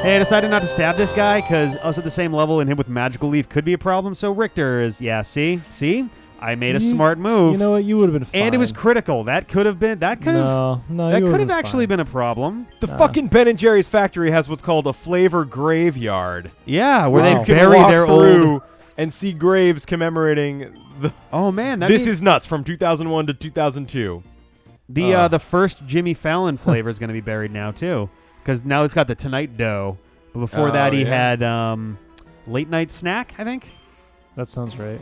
Hey, I decided not to stab this guy because us at the same level and him with Magical Leaf could be a problem. So Richter is, see? I made a smart move. You know what? You would have been fine. And it was critical. That could have actually been a problem. The fucking Ben & Jerry's factory has what's called a flavor graveyard. Yeah, where they You can bury walk their through old... and see graves commemorating the... Oh, man. This is nuts from 2001 to 2002. The first Jimmy Fallon flavor is going to be buried now, too. Because now it's got the Tonight Dough. But before that, he had Late Night Snack, I think. That sounds right.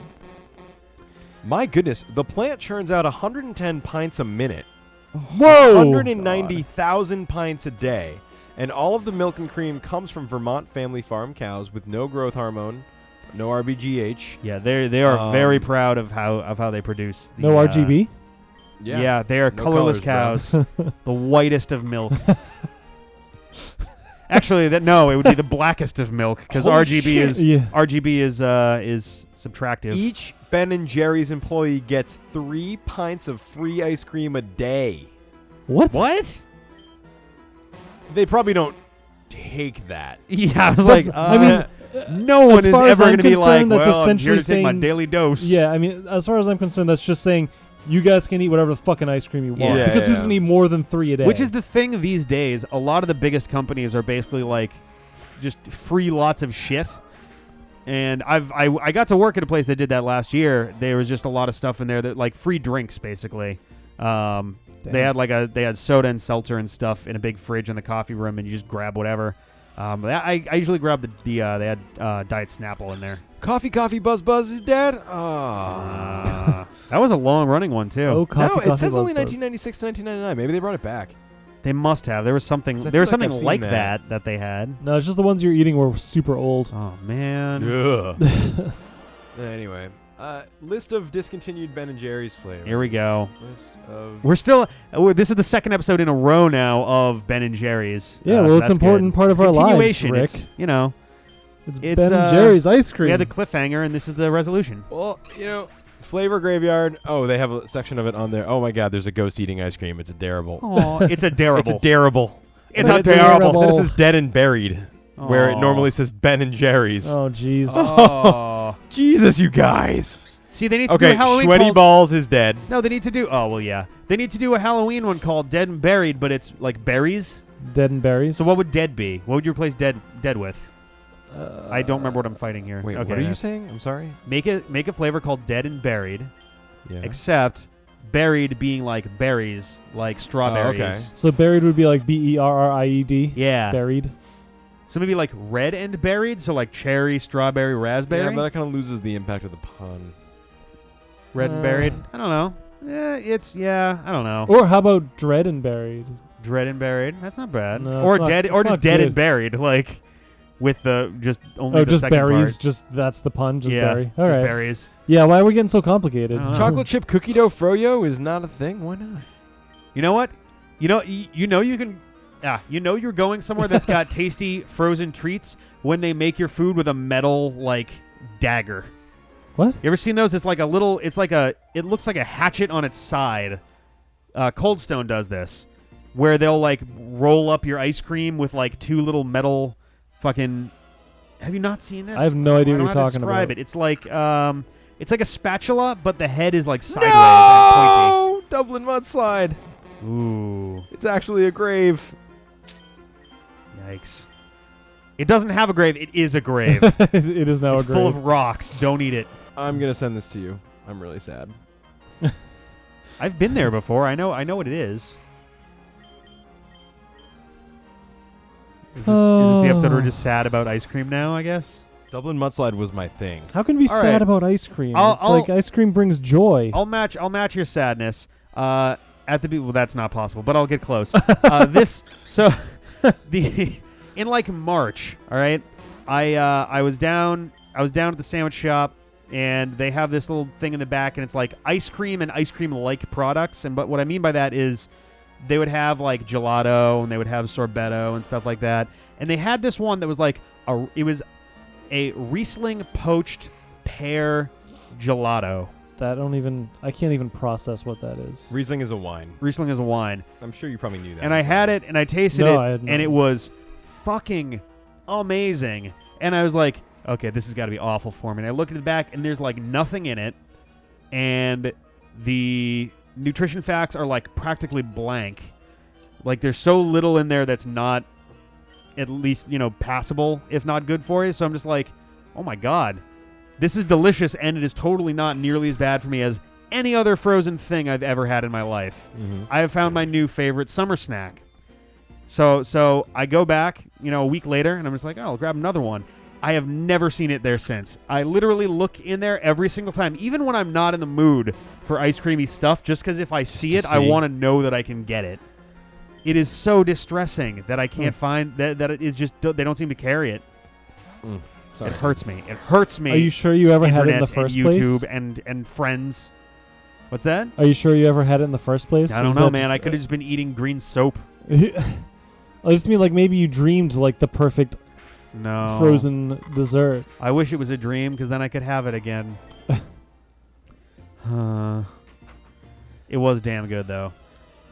My goodness, the plant churns out 110 pints a minute. Whoa! 190,000 pints a day. And all of the milk and cream comes from Vermont family farm cows with no growth hormone, no RBGH. Yeah, they are very proud of how they produce. No RGB? Yeah, they are no colorless colors, cows. The whitest of milk. Actually, it would be the blackest of milk because RGB is subtractive. Each Ben & Jerry's employee gets 3 pints of free ice cream a day. What? They probably don't take that. Yeah, I was like, no one is ever going to be like, well, I'm here to take my daily dose. Yeah, I mean, as far as I'm concerned, that's just saying you guys can eat whatever the fucking ice cream you want. Because who's going to eat more than 3 a day? Which is the thing these days. A lot of the biggest companies are basically like just free lots of shit. And I got to work at a place that did that last year. There was just a lot of stuff in there that like free drinks basically. They had soda and seltzer and stuff in a big fridge in the coffee room, and you just grab whatever. I usually grab they had Diet Snapple in there. Coffee, Buzz is dead. That was a long running one too. Oh, it says only 1996 to 1999. Maybe they brought it back. They must have. There was something. There was something like that they had. No, it's just the ones you're eating were super old. Oh man. Anyway, list of discontinued Ben & Jerry's flavors. Here we go. We're still. This is the second episode in a row now of Ben & Jerry's. Yeah, well, it's an important part of our lives, Rick. It's, it's Ben & Jerry's ice cream. We had the cliffhanger, and this is the resolution. Well, Flavor Graveyard. Oh, they have a section of it on there. Oh my God, there's a ghost eating ice cream. It's adorable. Oh, it's adorable. It's adorable. It's adorable. This is Dead and Buried, where it normally says Ben & Jerry's. Oh, jeez. Oh, Jesus, you guys. See, they need to do a Halloween Sweaty Balls is dead. No, they need to do... Oh, well, yeah. They need to do a Halloween one called Dead and Buried, but it's like berries. Dead and berries. So what would dead be? What would you replace dead with? I don't remember what I'm fighting here. Wait, what are you saying? I'm sorry. Make a flavor called Dead and Buried, yeah. Except buried being like berries, like strawberries. Oh, okay. So buried would be like BERRIED. Yeah. Buried. So maybe like red and buried, so like cherry, strawberry, raspberry. Yeah, but that kind of loses the impact of the pun. Red and buried? I don't know. I don't know. Or how about dread and buried? Dread and buried? That's not bad. No, or it's dead, not, or just dead good. and buried, like with the just only the just second berries. part. Just that's the pun. Just yeah, berry. All just right. berries. Yeah. Why are we getting so complicated? Chocolate chip cookie dough froyo is not a thing. Why not? You know what? You can. You know you're going somewhere that's got tasty frozen treats when they make your food with a metal like dagger. What? You ever seen those? It's like a little. It looks like a hatchet on its side. Cold Stone does this, where they'll like roll up your ice cream with like 2 little metal fucking. Have you not seen this? I have no idea what you're talking describe about. It. It's like a spatula, but the head is like sideways and pointy. Dublin mudslide. Ooh. It's actually a grave. Yikes. It doesn't have a grave. It is a grave. It is now it's a grave. full of rocks. Don't eat it. I'm going to send this to you. I'm really sad. I've been there before. I know what it is. Is this the episode where we're just sad about ice cream now, I guess? Dublin mudslide was my thing. How can we be sad about ice cream? It's like ice cream brings joy. I'll match your sadness. Well, that's not possible, but I'll get close. In like March, all right, I was down at the sandwich shop, and they have this little thing in the back, and it's like ice cream and ice cream like products. But what I mean by that is they would have like gelato and they would have sorbetto and stuff like that. And they had this one that was like it was a Riesling poached pear gelato. I can't even process what that is. Riesling is a wine. Riesling is a wine. I'm sure you probably knew that. And I had it and I tasted it, and it was fucking amazing. And I was like, okay, this has got to be awful for me. And I look at the back, and there's like nothing in it, and the nutrition facts are like practically blank. Like there's so little in there that's not at least, passable, if not good for you. So I'm just like, oh my God, this is delicious, and it is totally not nearly as bad for me as any other frozen thing I've ever had in my life. Mm-hmm. I have found my new favorite summer snack. So I go back, a week later, and I'm just like, oh, I'll grab another one. I have never seen it there since. I literally look in there every single time, even when I'm not in the mood for ice creamy stuff, just because if I see it, I want to know that I can get it. It is so distressing that I can't find that it is just, they don't seem to carry it. It hurts me. It hurts me. Are you sure you ever had it in the first and place? YouTube and friends. What's that? Are you sure you ever had it in the first place? I don't know, man. I could have just been eating green soap. I just mean like maybe you dreamed like the perfect frozen dessert. I wish it was a dream because then I could have it again. It was damn good though.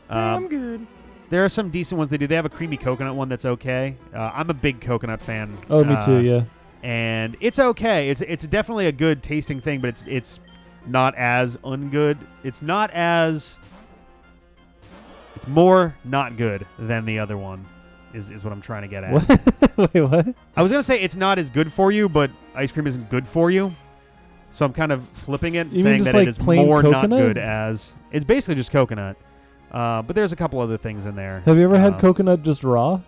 Damn good. There are some decent ones they do. They have a creamy coconut one that's okay. I'm a big coconut fan. Oh, me too. Yeah. And it's okay. It's definitely a good tasting thing, but it's not as ungood. It's more not good than the other one. Is what I'm trying to get at. What? Wait, what? I was gonna say it's not as good for you, but ice cream isn't good for you. So I'm kind of flipping it, saying that it is more coconut? not good as it's basically just coconut. But there's a couple other things in there. Have you ever had coconut just raw?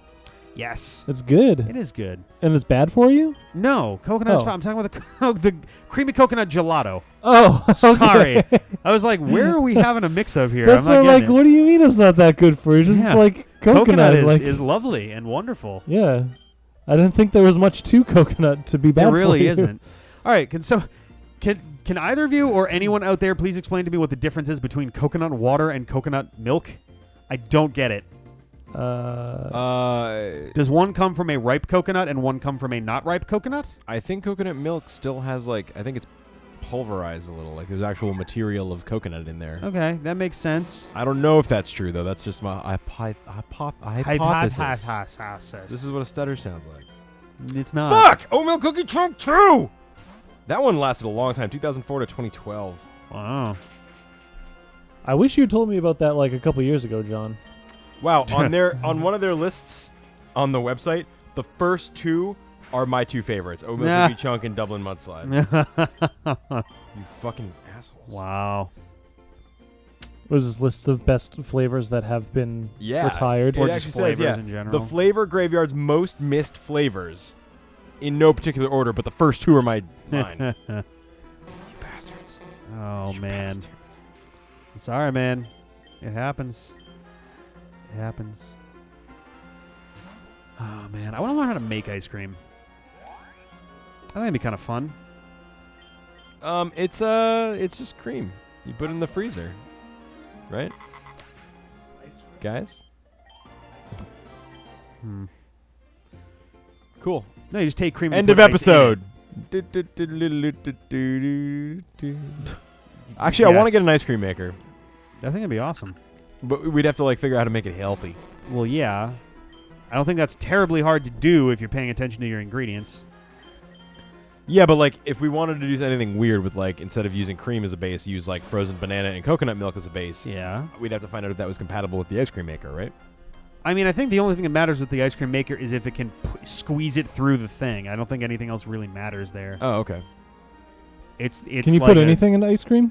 Yes. It's good. It is good. And it's bad for you? No, coconut is fine. I'm talking about the creamy coconut gelato. Oh, okay. Sorry. I was like, where are we having a mix-up here? That's I'm not like, getting what do you mean it's not that good for you? Just like coconut. Is lovely and wonderful. Yeah. I didn't think there was much to coconut to be bad for you. It really isn't. All right, Can either of you or anyone out there please explain to me what the difference is between coconut water and coconut milk? I don't get it. Does one come from a ripe coconut and one come from a not ripe coconut? I think coconut milk still has I think it's pulverized a little. Like there's actual material of coconut in there. Okay, that makes sense. I don't know if that's true though. That's just my hypothesis. This is what a stutter sounds like. It's not. Fuck! Oatmeal cookie chunk true! That one lasted a long time, 2004 to 2012. Wow. I wish you had told me about that like a couple years ago, John. Wow, on one of their lists on the website, the first two are my two favorites: Oatmeal Cookie Chunk and Dublin Mudslide. You fucking assholes! Wow. Was this list of best flavors that have been retired? Or just flavors in general. The Flavor Graveyard's most missed flavors, in no particular order, but the first two are mine. You bastards! Oh you man, bastards. I'm sorry, man. It happens. It happens. Oh man, I want to learn how to make ice cream. I think it'd be kind of fun. It's just cream. You put it in the freezer, right? Guys. Cool. No, you just take cream. End of episode. Actually, I want to get an ice cream maker. I think it'd be awesome. But we'd have to figure out how to make it healthy. Well, yeah. I don't think that's terribly hard to do if you're paying attention to your ingredients. Yeah, but if we wanted to do anything weird with instead of using cream as a base, use frozen banana and coconut milk as a base. Yeah. We'd have to find out if that was compatible with the ice cream maker, right? I mean, I think the only thing that matters with the ice cream maker is if it can squeeze it through the thing. I don't think anything else really matters there. Oh, okay. It's Can you put anything into ice cream?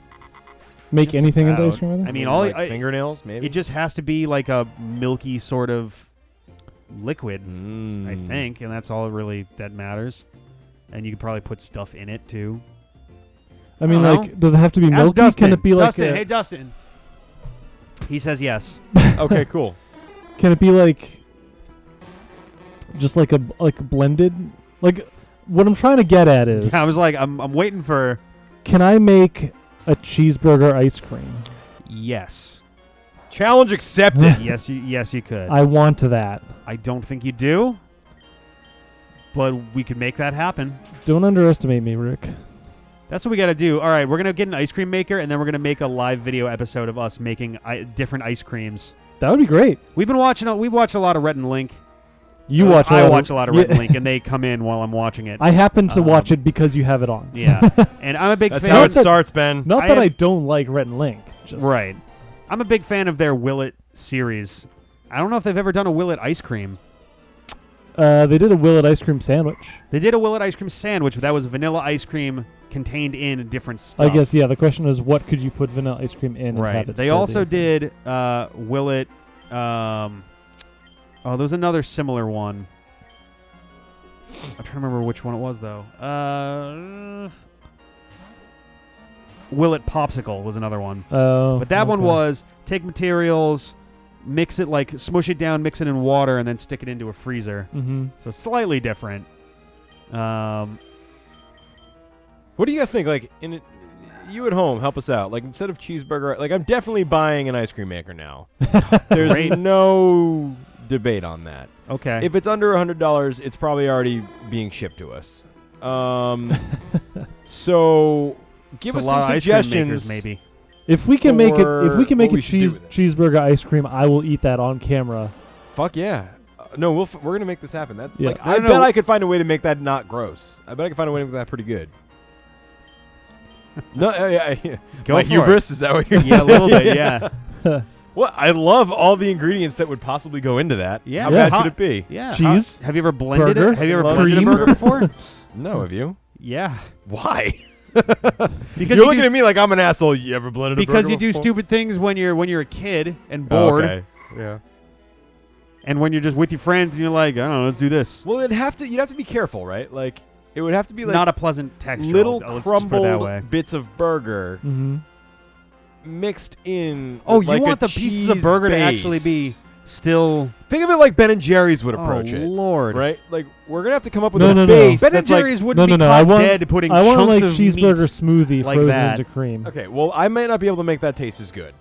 Make anything into ice cream with it? I mean, fingernails, maybe? It just has to be like a milky sort of liquid, I think, and that's all really that matters. And you could probably put stuff in it, too. I mean, does it have to be milky? Dustin. Can it be Dustin, hey, Dustin. He says yes. Okay, cool. Can it be just like a blended? What I'm trying to get at is... Yeah, I was I'm waiting for... Can I make a cheeseburger ice cream? Yes. Challenge accepted. Yes, you could. I want that. I don't think you do, but we could make that happen. Don't underestimate me, Rick. That's what we got to do. All right, we're going to get an ice cream maker, and then we're going to make a live video episode of us making different ice creams. That would be great. We watch a lot of Rhett and Link, You watch. I watch a lot of Red Link, and they come in while I'm watching it. I happen to watch it because you have it on. Yeah, and I'm a big That's fan. how it starts, Ben. Not that I don't like Red Link. Just Right. I'm a big fan of their Willet series. I don't know if they've ever done a Willet ice cream. They did a Willet ice cream sandwich. They did a Willet ice cream sandwich, but that was vanilla ice cream contained in different stuff. I guess, yeah. The question is, what could you put vanilla ice cream in and have it They still also be a thing? did Willet. There was another similar one. I'm trying to remember which one it was, though. Willet Popsicle was another one. Oh, But that one okay. was take materials, mix it, like smush it down, mix it in water, and then stick it into a freezer. Mm-hmm. So slightly different. What do you guys think? Like, you at home, help us out. Like, instead of cheeseburger, like, I'm definitely buying an ice cream maker now. There's Great. no debate on that. Okay. If it's under $100, it's probably already being shipped to us. So give It's us a lot some of ice cream suggestions. makers, maybe. If we can make it, for if we can make what a we should do with it. cheeseburger ice cream, I will eat that on camera. Fuck yeah. No, we're gonna make this happen. That Yeah. like No, I no, bet no. I could find a way to make that not gross. I bet I could find a way to make that pretty good. No, Go my for hubris is that what you're? Yeah, a little bit. Yeah. Well, I love all the ingredients that would possibly go into that. Yeah, How yeah. bad could it be? Yeah. Cheese, Have you ever blended burger, it? Have you ever love blended a cream. burger before? No, have you? Yeah. Why? Because You're you looking do, at me like I'm an asshole. You ever blended a burger because you do before? stupid things when you're a kid and Oh, bored, okay. Yeah. and when you're just with your friends and you're like, I don't know, let's do this. Well, you'd have to be careful, right? Like it would have to be It's like not a pleasant texture. little let's just put it that way. crumbled bits of burger Mm-hmm. mixed in. Oh, with you like want a the pieces of cheese burger to base. actually be still. Think of it like Ben and Jerry's would approach Oh, it, Lord. right? Like we're gonna have to come up with No, a no, no. base Ben and that's like. Jerry's wouldn't No, be no, caught I want- dead putting I want chunks like of cheeseburger meat. smoothie like frozen that. into cream. Okay, well, I might not be able to make that taste as good.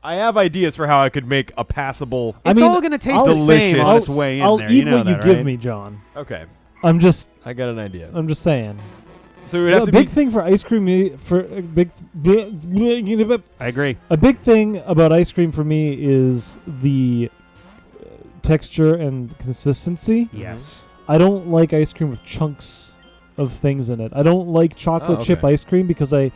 I have ideas for how I could make a passable. I It's mean, all going to taste I'll- the same on delicious. its way in I'll there. eat you know what you that, give right? me, John. Okay, I'm just I got an idea. saying. So it would have a to big be. thing for ice cream for a big I agree. a big thing about ice cream for me is the texture and consistency. Yes. I don't like ice cream with chunks of things in it. I don't like chocolate Oh, chip okay. ice cream because the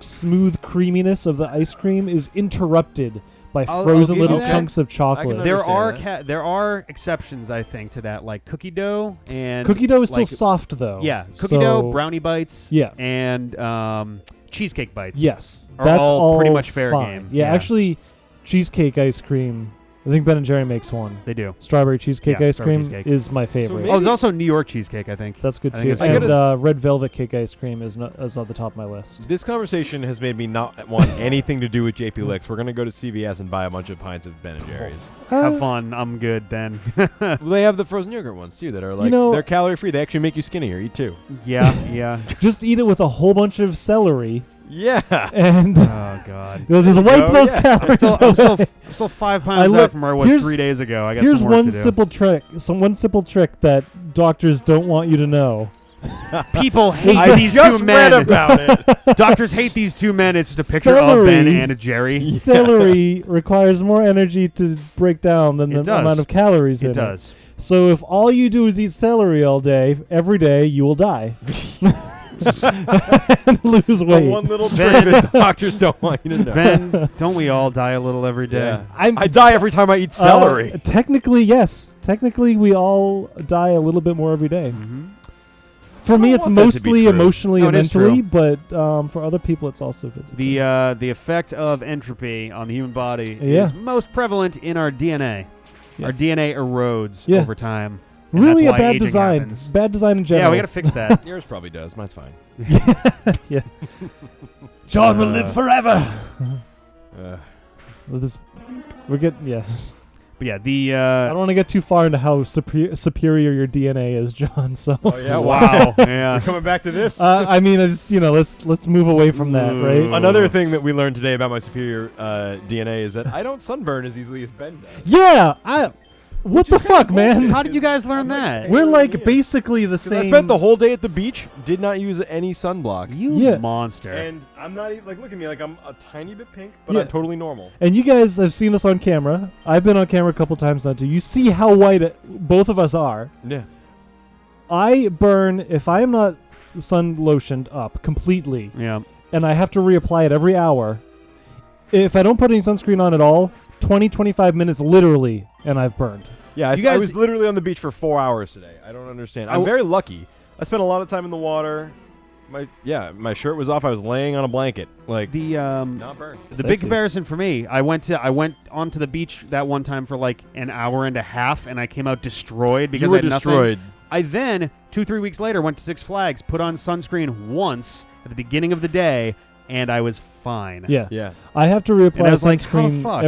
smooth creaminess of the ice cream is interrupted by I'll frozen give you little that. chunks of chocolate. There understand are there are exceptions, I think, to that, like cookie dough and Cookie dough is still like- soft though. Yeah, cookie So- dough, brownie bites, Yeah. and cheesecake bites. Yes, Are that's all pretty much fair fine. game. Yeah, Yeah. actually, cheesecake ice cream. I think Ben and Jerry makes one. They do. Strawberry cheesecake Yeah, ice strawberry cream cheesecake. is my favorite. maybe- Oh, there's also New York cheesecake, I think. That's good I think too. it's And good. red velvet cake ice cream is on the top of my list. This conversation has made me not want anything to do with JP Licks. We're gonna go to CVS and buy a bunch of pints of Ben and Jerry's. Have fun. I'm good then. Well, they have the frozen yogurt ones too that are like know- they're calorie free. They actually make you skinnier. Eat two. Yeah, yeah. Just eat it with a whole bunch of celery, Yeah. and Oh God. you'll just wipe go, those yeah. calories I'm away. still 5 I pounds look- out from where I was here's- 3 days ago. I got Here's some work one to do. simple trick. One simple trick that doctors don't want you to know. People hate I these just two read men. about it. Doctors hate these two men. It's just a picture of Celery. Ben and a Jerry. Celery requires more energy to break down than It the does. amount of calories in It does. So if all you do is eat celery all day, every day, you will die and lose The weight. one little trick that doctors don't want you to know. Ben, don't we all die a little every day? Yeah. I'm- I die every time I eat celery. Technically, yes. Technically, we all die a little bit more every day. Mm-hmm. For me, don't it's want that to be mostly true. emotionally No, and it is mentally, but for other people, it's also physically. The effect of entropy on the human body Yeah. is most prevalent in our DNA. Yeah. Our DNA erodes Yeah. over time. and Really, that's a why bad aging design. happens. Bad design in general. Yeah, we gotta fix that. Yours probably does. Mine's fine. Yeah. John will live forever. Uh, We're getting But yeah, the I don't want to get too far into how superior your DNA is, John. So oh yeah. wow, yeah. We're coming back to this. I mean, I just let's move away from that, right? Ooh. Another thing that we learned today about my superior DNA is that I don't sunburn as easily as Ben does. Yeah, What the fuck, man? How did you guys learn that? We're like basically the same. I spent the whole day at the beach, did not use any sunblock. You monster. And I'm not even, like, look at me, like I'm a tiny bit pink, but Yeah. I'm totally normal. And you guys have seen us on camera. I've been on camera a couple times now too. You see how white both of us are. Yeah. I burn if I am not sun lotioned up completely, Yeah. and I have to reapply it every hour. If I don't put any sunscreen on at all, 20-25 minutes literally, and I've burned. Yeah, I, You guys- I was literally on the beach for 4 hours today. I don't understand. I'm very lucky. I spent a lot of time in the water. My shirt was off. I was laying on a blanket. Like, The not burned. the Sexy. big comparison for me, I went onto the beach that one time for like an hour and a half, and I came out destroyed because You were I had nothing. destroyed. I then 2-3 weeks later went to Six Flags, put on sunscreen once at the beginning of the day, and I was fine. Yeah. Yeah. I have to And I reapply was like, how the sunscreen fuck?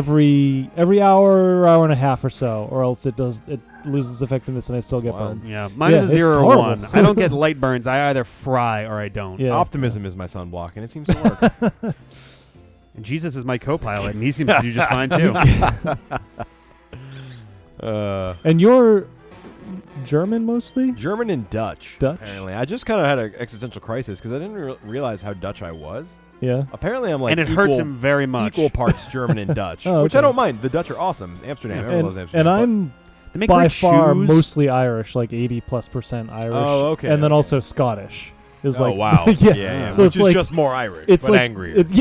every hour and a half or so, or else it loses effectiveness and I still That's get wild. burned. Yeah, mine Yeah, is a it's 0 or horrible. 1. I don't get light burns. I either fry or I don't. Yeah. Optimism is my sunblock, and it seems to work. And Jesus is my co-pilot, and he seems to do just fine too. And you're German mostly? German and Dutch. Dutch? Apparently, I just kind of had an existential crisis because I didn't realize how Dutch I was. Yeah. Apparently, I'm like And it hurts him very much. equal parts German and Dutch, Oh, which I okay. don't mind. The Dutch are awesome. Amsterdam, everyone loves Amsterdam. And but- I'm They make by great far shoes. mostly Irish, like 80+% Irish. Oh, okay, And then okay. also Scottish. Is oh like, wow, yeah. So which it's is like- just more Irish, It's but like angrier. It's,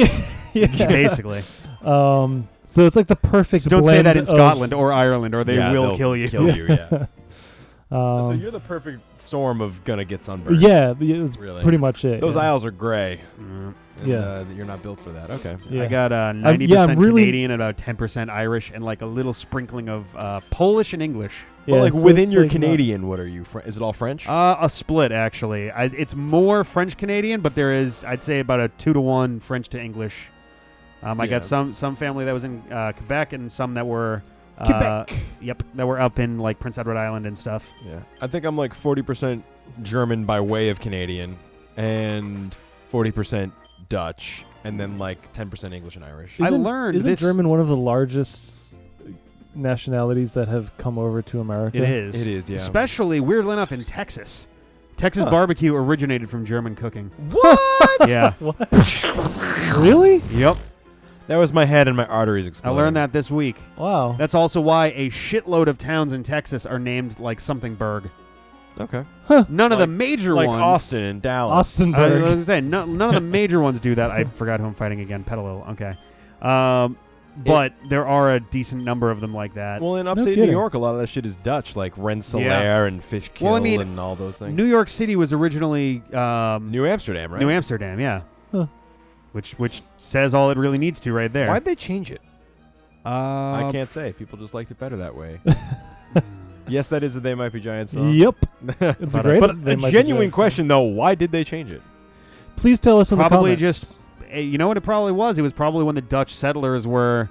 yeah. basically. So it's like the perfect. Just don't say blend that in of- Scotland or Ireland, or they Yeah, will they'll kill you. Kill you, yeah. So Um, you're the perfect storm of gonna get sunburned. yeah, it's Really. pretty much it. Those yeah. aisles are gray. Mm. And, Yeah. you're not built for that. Okay. Yeah. I got 90% yeah, I'm really- Canadian, and about 10% Irish, and like a little sprinkling of Polish and English. But Yeah, like so within it's your like not- Canadian, what are you? Is it all French? A split actually. It's more French Canadian, but there is, I'd say, about a 2-to-1 French to English. I Yeah. got some family that was in Quebec, and some that were Quebec. Yep, that were up in like Prince Edward Island and stuff. Yeah. I think I'm like 40% German by way of Canadian, and 40% Dutch, and then like 10% English and Irish. I Isn't- learned Isn't this- German one of the largest nationalities that have come over to America? It is. It is, yeah. Especially, weirdly enough, in Texas. Texas Huh. barbecue originated from German cooking. What? Yeah. Really? Yep. That was my head and my arteries I exploding. learned that this week. Wow. That's also why a shitload of towns in Texas are named like something Berg. Okay. None of the Like- major Like ones. Austin and Dallas. Austin. I was going to say, none of the major ones do that. I forgot who I'm fighting again. Petalil. Okay. But there are a decent number of them like that. Well, in upstate New kidding. York, a lot of that shit is Dutch, like Rensselaer and Fishkill Well, I mean, and all those things. New York City was originally New Amsterdam, right? New Amsterdam, yeah. Huh. Which says all it really needs to right there. Why'd they change it? I I can't say. People just liked it better that way. Yes, that is a They Might Be Giants song. Yep. It's a great. But They a Might Be genuine Giants. question, though, why did they change it? Please tell us in Probably the comments. just, you know what it probably was? It was probably when the Dutch settlers were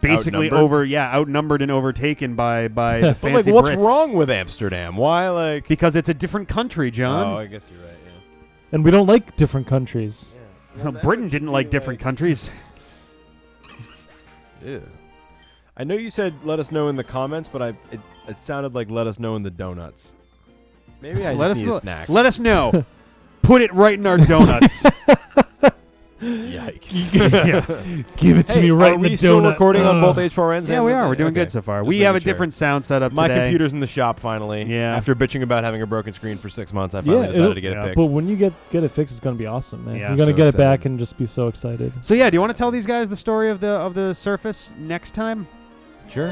basically Outnumbered? outnumbered and overtaken by the But, fancy like, what's Brits. wrong with Amsterdam? Why, like... Because it's a different country, John. Oh, I guess you're right, And we don't like different countries. yeah. Britain didn't like different countries. Ew. I know you said let us know in the comments, but it sounded like let us know in the donuts. Maybe I Let just us need a know- snack. Let us know. Put it right in our donuts. Yikes. Yeah. Give it to Hey, me right are in we the still donut. recording on both Ugh. H4Ns? Yeah, we are. We're doing good so far. We have a different sound setup My today. computer's in the shop finally. Yeah. After bitching about having a broken screen for 6 months, I finally Yeah, decided it'll- to get yeah. it fixed. But when you get it fixed, it's gonna be awesome, man. Yeah. You're gonna So get it back excited. and just be so excited. So yeah, do you want to tell these guys the story of the Surface next time? Sure.